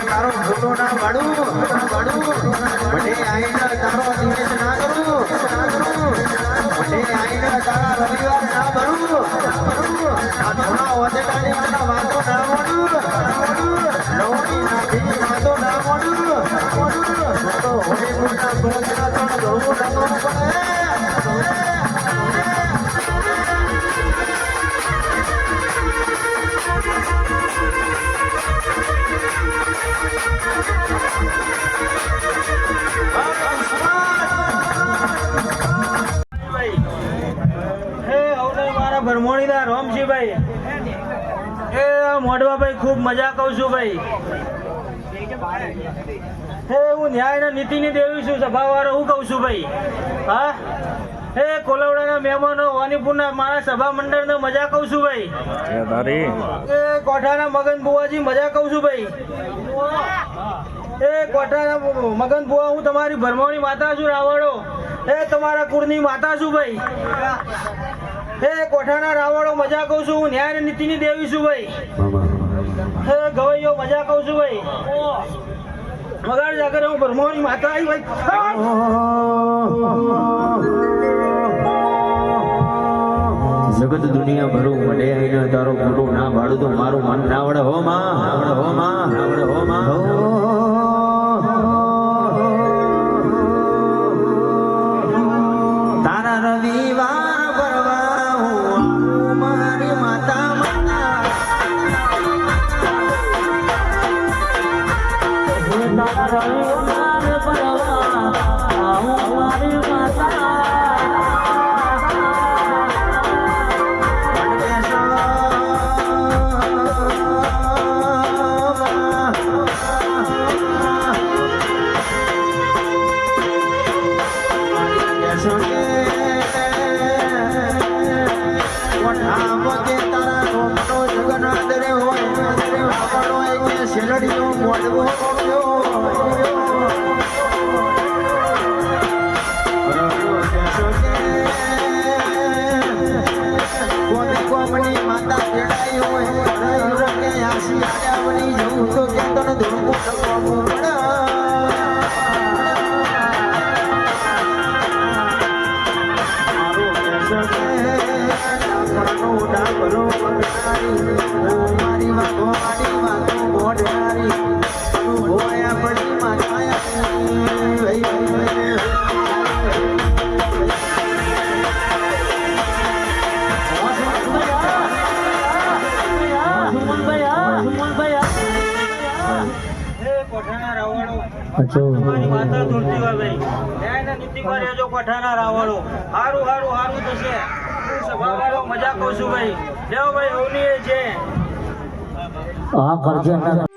તારો ફોટો ના વાડું મને આઈને તારો દિવસ ના કરું મને આઈને તારા રવિવાર ના ભરું આ થોડા વધેટાની આના વાતો ના વાડું લવણી નાખી વાતો ના વાડું તો હોળી ગુણના ગોળના તો ધોવું ના પડે ભરમોણીના રોમજીભાઈ એ મોઢવાભાઈ ખૂબ મજા કહું છું ભાઈ હે હું ન્યાયના નીતિની દેવી છું સભાવાળો હું કહું છું ભાઈ હા હે કોલવડાના મહેમાનો વાનીપુરના મારા સભા મંડળને મજા કહું છું ભાઈ એ કોઠાના મગન બુવાજી મજા કહું છું ભાઈ એ કોઠાના મગન બુવા હું તમારી ભરમોણી માતા છું રાવણો એ તમારા કુળની માતા છું ભાઈ હે કોઠાના રાવણો મજા કહું છું હું ન્યાય નીતિની દેવી છું ભાઈ હે ગવૈયો મજા કહું છું ભાઈ મગાડ જાગર હું ભરમોની માતા આવી ભાઈ જગત દુનિયા ભરું મને આઈને તારો ફોટો ના પાડું તો મારું મન ના આવડે હો માં આવડે હો માં આવડે હો માં તારા રવિવાર કોઠાના રાવણો હારું હારું હારું થશે સભાવાળો મજા કહું છું ભાઈ લેવો ભાઈ હોલી છે હા કરજે